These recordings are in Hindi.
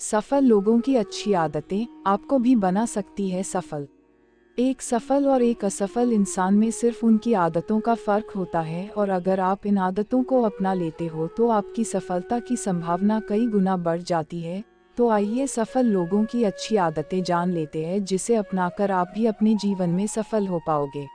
सफल लोगों की अच्छी आदतें आपको भी बना सकती है सफल। एक सफल और एक असफल इंसान में सिर्फ उनकी आदतों का फर्क होता है, और अगर आप इन आदतों को अपना लेते हो तो आपकी सफलता की संभावना कई गुना बढ़ जाती है। तो आइए सफल लोगों की अच्छी आदतें जान लेते हैं, जिसे अपनाकर आप भी अपने जीवन में सफल हो पाओगे।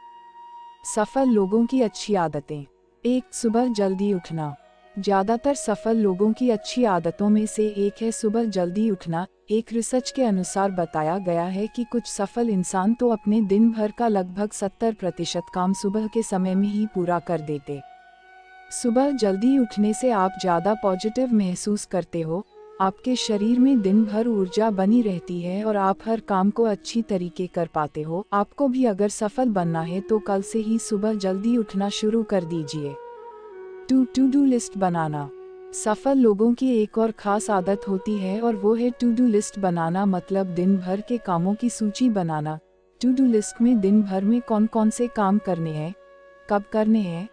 सफल लोगों की अच्छी आदतें। एक, सुबह जल्दी उठना। ज़्यादातर सफल लोगों की अच्छी आदतों में से एक है सुबह जल्दी उठना। एक रिसर्च के अनुसार बताया गया है कि कुछ सफल इंसान तो अपने दिन भर का लगभग 70% काम सुबह के समय में ही पूरा कर देते। सुबह जल्दी उठने से आप ज़्यादा पॉजिटिव महसूस करते हो, आपके शरीर में दिन भर ऊर्जा बनी रहती है और आप हर काम को अच्छी तरीके कर पाते हो। आपको भी अगर सफल बनना है तो कल से ही सुबह जल्दी उठना शुरू कर दीजिए। टू डू लिस्ट बनाना। सफल लोगों की एक और खास आदत होती है और वो है टू डू लिस्ट बनाना, मतलब दिन भर के कामों की सूची बनाना। टू डू लिस्ट में दिन भर में कौन कौन से काम करने हैं, कब करने हैं,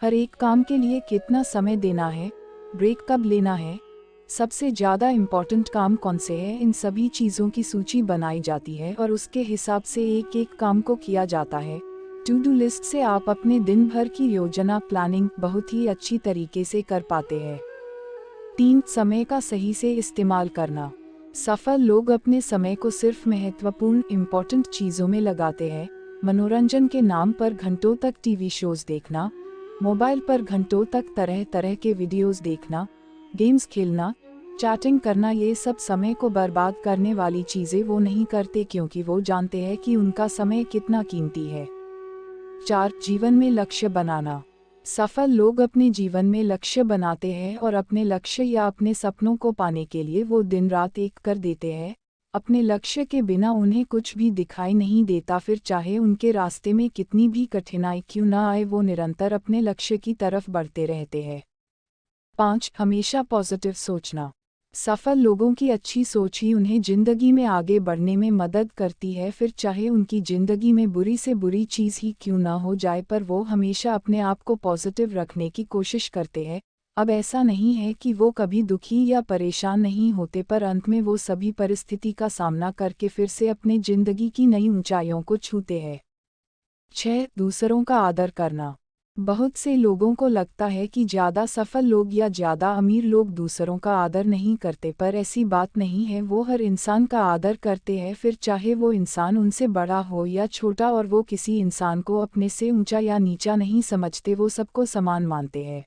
हर एक काम के लिए कितना समय देना है, ब्रेक कब लेना है, सबसे ज़्यादा इम्पॉर्टेंट काम कौन से हैं, इन सभी चीज़ों की सूची बनाई जाती है और उसके हिसाब से एक एक काम को किया जाता है। टू डू लिस्ट से आप अपने दिन भर की योजना प्लानिंग बहुत ही अच्छी तरीके से कर पाते हैं। 3, समय का सही से इस्तेमाल करना। सफल लोग अपने समय को सिर्फ महत्वपूर्ण इम्पोर्टेंट चीज़ों में लगाते हैं। मनोरंजन के नाम पर घंटों तक टीवी शोज देखना, मोबाइल पर घंटों तक तरह तरह के वीडियोस देखना, गेम्स खेलना, चैटिंग करना, ये सब समय को बर्बाद करने वाली चीज़ें वो नहीं करते, क्योंकि वो जानते हैं कि उनका समय कितना कीमती है। 4, जीवन में लक्ष्य बनाना। सफल लोग अपने जीवन में लक्ष्य बनाते हैं और अपने लक्ष्य या अपने सपनों को पाने के लिए वो दिन रात एक कर देते हैं। अपने लक्ष्य के बिना उन्हें कुछ भी दिखाई नहीं देता, फिर चाहे उनके रास्ते में कितनी भी कठिनाई क्यों न आए, वो निरंतर अपने लक्ष्य की तरफ बढ़ते रहते हैं। 5, हमेशा पॉजिटिव सोचना। सफल लोगों की अच्छी सोच ही उन्हें जिंदगी में आगे बढ़ने में मदद करती है, फिर चाहे उनकी जिंदगी में बुरी से बुरी चीज़ ही क्यों ना हो जाए, पर वो हमेशा अपने आप को पॉजिटिव रखने की कोशिश करते हैं। अब ऐसा नहीं है कि वो कभी दुखी या परेशान नहीं होते, पर अंत में वो सभी परिस्थिति का सामना करके फिर से अपने जिंदगी की नई ऊंचाइयों को छूते हैं। 6, दूसरों का आदर करना। बहुत से लोगों को लगता है कि ज़्यादा सफल लोग या ज़्यादा अमीर लोग दूसरों का आदर नहीं करते, पर ऐसी बात नहीं है। वो हर इंसान का आदर करते हैं, फिर चाहे वो इंसान उनसे बड़ा हो या छोटा, और वो किसी इंसान को अपने से ऊंचा या नीचा नहीं समझते, वो सबको समान मानते हैं।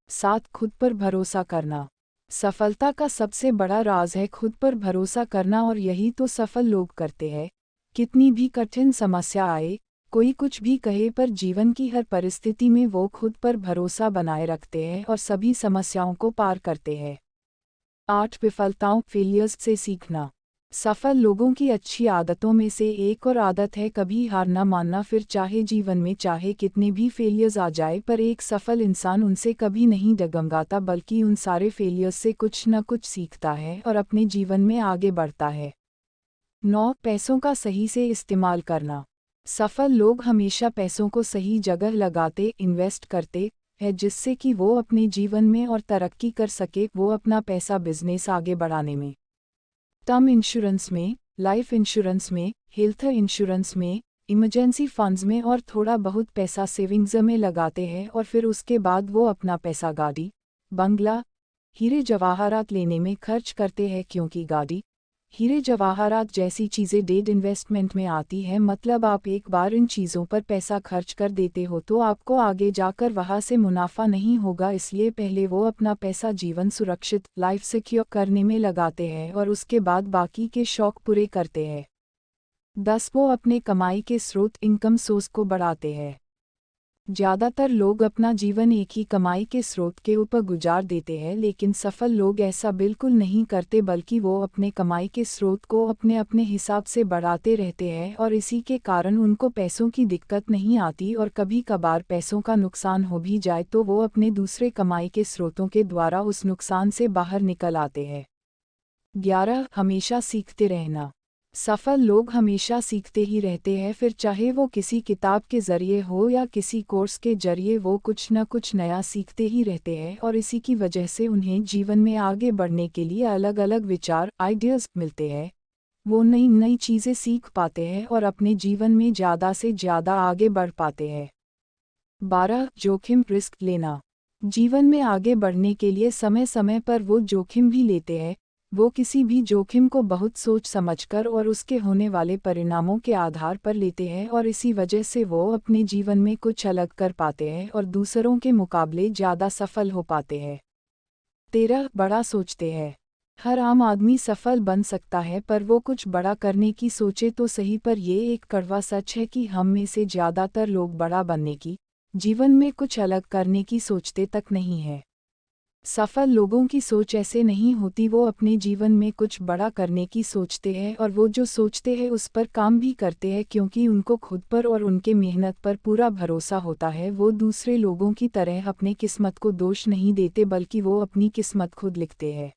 7, खुद पर भरोसा करना। सफलता का सबसे बड़ा राज है खुद पर भरोसा करना, और यही तो सफल लोग करते हैं। कितनी भी कठिन समस्या आए, कोई कुछ भी कहे, पर जीवन की हर परिस्थिति में वो खुद पर भरोसा बनाए रखते हैं और सभी समस्याओं को पार करते हैं। 8, विफलताओं फेलियर्स से सीखना। सफल लोगों की अच्छी आदतों में से एक और आदत है कभी हार न मानना, फिर चाहे जीवन में चाहे कितने भी फेलियर्स आ जाए, पर एक सफल इंसान उनसे कभी नहीं डगमगाता, बल्कि उन सारे फेलियर्स से कुछ न कुछ सीखता है और अपने जीवन में आगे बढ़ता है। 9, पैसों का सही से इस्तेमाल करना। सफल लोग हमेशा पैसों को सही जगह लगाते, इन्वेस्ट करते हैं, जिससे कि वो अपने जीवन में और तरक्की कर सके। वो अपना पैसा बिजनेस आगे बढ़ाने में, टर्म इंश्योरेंस में, लाइफ इंश्योरेंस में, हेल्थ इंश्योरेंस में, इमरजेंसी फंड्स में और थोड़ा बहुत पैसा सेविंग्स में लगाते हैं, और फिर उसके बाद वो अपना पैसा गाड़ी, बंगला, हीरे जवाहरात लेने में खर्च करते हैं, क्योंकि गाड़ी, हीरे जवाहरात जैसी चीज़ें डेड इन्वेस्टमेंट में आती है। मतलब आप एक बार इन चीज़ों पर पैसा खर्च कर देते हो तो आपको आगे जाकर वहाँ से मुनाफा नहीं होगा, इसलिए पहले वो अपना पैसा जीवन सुरक्षित, लाइफ सिक्योर करने में लगाते हैं और उसके बाद बाकी के शौक पूरे करते हैं। 10, वो अपने कमाई के स्रोत इनकम सोर्स को बढ़ाते हैं। ज़्यादातर लोग अपना जीवन एक ही कमाई के स्रोत के ऊपर गुजार देते हैं, लेकिन सफल लोग ऐसा बिल्कुल नहीं करते, बल्कि वो अपने कमाई के स्रोत को अपने अपने हिसाब से बढ़ाते रहते हैं, और इसी के कारण उनको पैसों की दिक्कत नहीं आती, और कभी कभार पैसों का नुकसान हो भी जाए तो वो अपने दूसरे कमाई के स्रोतों के द्वारा उस नुकसान से बाहर निकल आते हैं। 11, हमेशा सीखते रहना। सफल लोग हमेशा सीखते ही रहते हैं, फिर चाहे वो किसी किताब के जरिए हो या किसी कोर्स के जरिए, वो कुछ न कुछ नया सीखते ही रहते हैं और इसी की वजह से उन्हें जीवन में आगे बढ़ने के लिए अलग अलग विचार, आइडियाज़ मिलते हैं। वो नई नई चीज़ें सीख पाते हैं और अपने जीवन में ज़्यादा से ज़्यादा आगे बढ़ पाते हैं। 12. जोखिम, रिस्क लेना। जीवन में आगे बढ़ने के लिए समय समय पर वो जोखिम भी लेते हैं। वो किसी भी जोखिम को बहुत सोच समझकर और उसके होने वाले परिणामों के आधार पर लेते हैं और इसी वजह से वो अपने जीवन में कुछ अलग कर पाते हैं और दूसरों के मुकाबले ज़्यादा सफल हो पाते हैं। 13. बड़ा सोचते हैं। हर आम आदमी सफल बन सकता है, पर वो कुछ बड़ा करने की सोचे तो सही, पर ये एक कड़वा सच है कि हम में से ज़्यादातर लोग बड़ा बनने की, जीवन में कुछ अलग करने की सोचते तक नहीं है। सफल लोगों की सोच ऐसे नहीं होती, वो अपने जीवन में कुछ बड़ा करने की सोचते हैं और वो जो सोचते हैं उस पर काम भी करते हैं, क्योंकि उनको खुद पर और उनके मेहनत पर पूरा भरोसा होता है। वो दूसरे लोगों की तरह अपने किस्मत को दोष नहीं देते, बल्कि वो अपनी किस्मत खुद लिखते हैं।